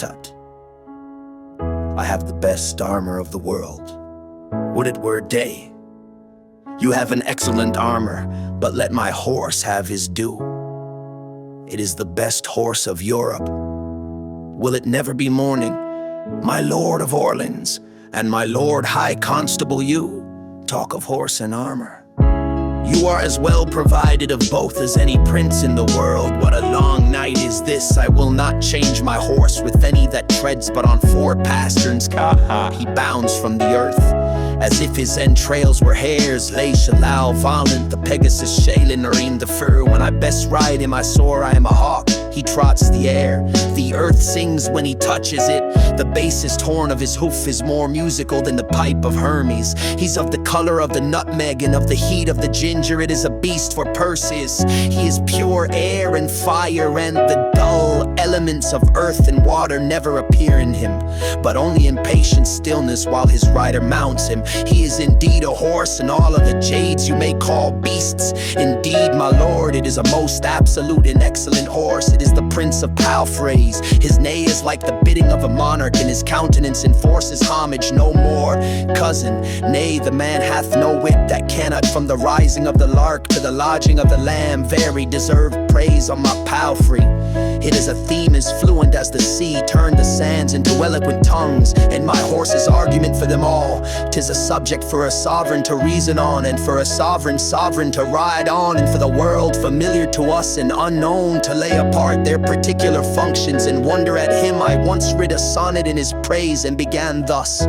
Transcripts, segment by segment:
tut. I have the best armor of the world. Would it were day. You have an excellent armor, but let my horse have his due. It is the best horse of Europe. Will it never be morning? My lord of Orleans, and my lord high constable, you talk of horse and armor. You are as well provided of both as any prince in the world. What a long night is this! I will not change my horse with any that treads but on 4 pasterns. He bounds from the earth as if his entrails were hairs. Le cheval, volant, the Pegasus, chez, narines, the fur. When I best ride him, I soar, I am a hawk. He trots the air. The earth sings when he touches it. The basest horn of his hoof is more musical than the pipe of Hermes. He's of the color of the nutmeg and of the heat of the ginger. It is a beast for purses. He is pure air and fire, and the dull elements of earth and water never appear in him, but only in patient stillness while his rider mounts him. He is indeed a horse, and all of the jades you may call beasts. Indeed, my lord, it is a most absolute and excellent horse. It is the prince of palfreys. His neigh is like the bidding of a monarch, and his countenance enforces homage no more. Cousin, nay, the man hath no wit that cannot, from the rising of the lark to the lodging of the lamb, very deserved praise on my palfrey. It is a theme as fluent as the sea turned the sands into eloquent tongues, and my horse's argument for them all. 'Tis a subject for a sovereign to reason on, and for a sovereign to ride on, and for the world familiar to us and unknown to lay apart their particular functions and wonder at him. I once writ a sonnet in his praise and began thus: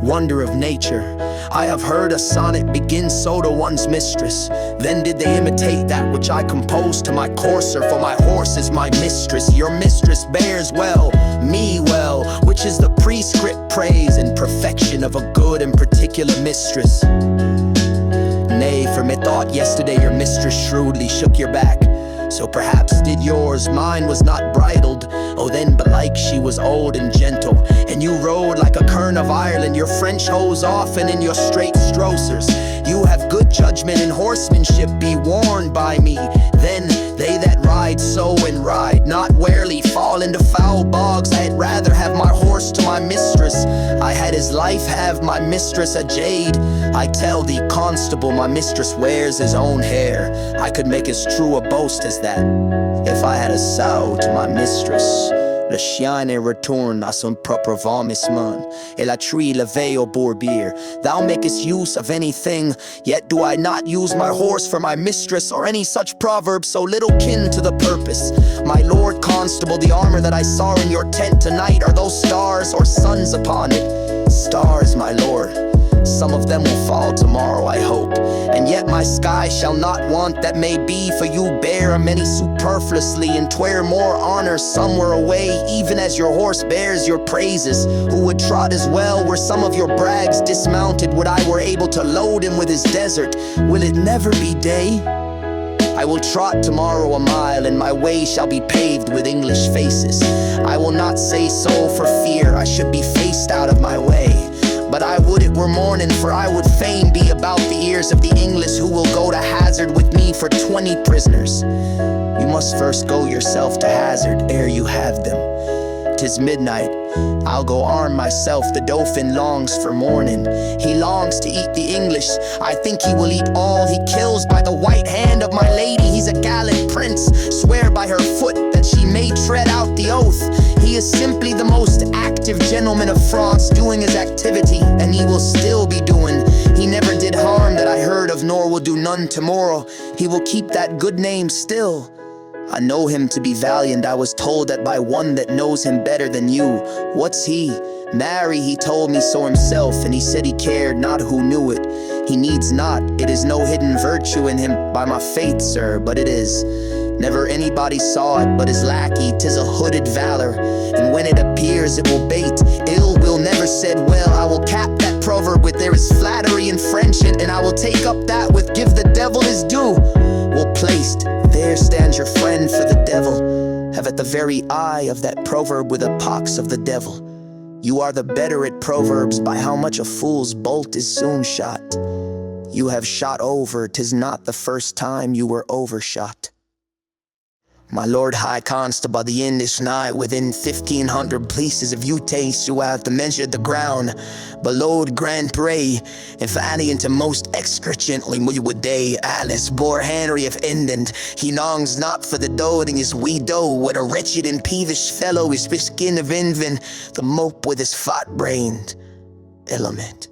wonder of nature. I have heard a sonnet begin so to one's mistress. Then did they imitate that which I composed to my courser, for my horse is my mistress. Your mistress bears well, me well, which is the prescript praise and perfection of a good and particular mistress. Nay, for methought yesterday your mistress shrewdly shook your back. So perhaps did yours, mine was not bridled. Oh then belike she was old and gentle, and you rode like a kern of Ireland, your French hose off and in your straight strosers. You have good judgment and horsemanship, be warned by me. Then they that ride so and ride not warily fall into foul bogs. I had rather have my horse to my mistress. I had his life have my mistress a jade. I tell thee, constable, my mistress wears his own hair. I could make as true a boast as that, if I had a sow to my mistress. Le chien est retourne à son propre vomissement, et la tree levée au bourbier. Thou makest use of anything, yet do I not use my horse for my mistress, or any such proverb so little kin to the purpose. My lord constable, the armor that I saw in your tent tonight, are those stars or suns upon it? Stars, my lord. Some of them will fall tomorrow, I hope, and yet my sky shall not want. That may be, for you bear many superfluously, and 'twere more honor somewhere away, even as your horse bears your praises. Who would trot as well were some of your brags dismounted? Would I were able to load him with his desert. Will it never be day? I will trot tomorrow a mile, and my way shall be paved with English faces. I will not say so for fear I should be faced out of my way, but I would it were morning, for I would fain be about the ears of the English, who will go to hazard with me for 20 prisoners. You must first go yourself to hazard ere you have them. 'Tis midnight, I'll go arm myself. The Dauphin longs for morning. He longs to eat the English. I think he will eat all he kills. By the white hand of my lady, he's a gallant prince. Swear by her foot that she may tread out the oath. He is simply the most active gentleman of France, doing his activity, and he will still be doing. He never did harm that I heard of, nor will do none tomorrow. He will keep that good name still. I know him to be valiant. I was told that by one that knows him better than you. What's he? Marry, he told me so himself, and he said he cared not who knew it. He needs not, it is no hidden virtue in him, by my faith, sir, but it is. Never anybody saw it but his lackey. 'Tis a hooded valor, and when it appears it will bait. Ill will never said well. I will cap that proverb with there is flattery in French, and I will take up that with give the devil his due. Well placed, there stands your friend, for the devil have at the very eye of that proverb with a pox of the devil. You are the better at proverbs by how much a fool's bolt is soon shot. You have shot over, 'tis not the first time you were overshot. My lord high constable, the inn is nigh within 1,500 places of you taste who have to measure the ground below the grand prey, and valiant and most excruciantly we would day Alice bore Henry of England. He longs not for the doting his wee doe, what a wretched and peevish fellow is skin of Invin, the mope with his fat-brained element.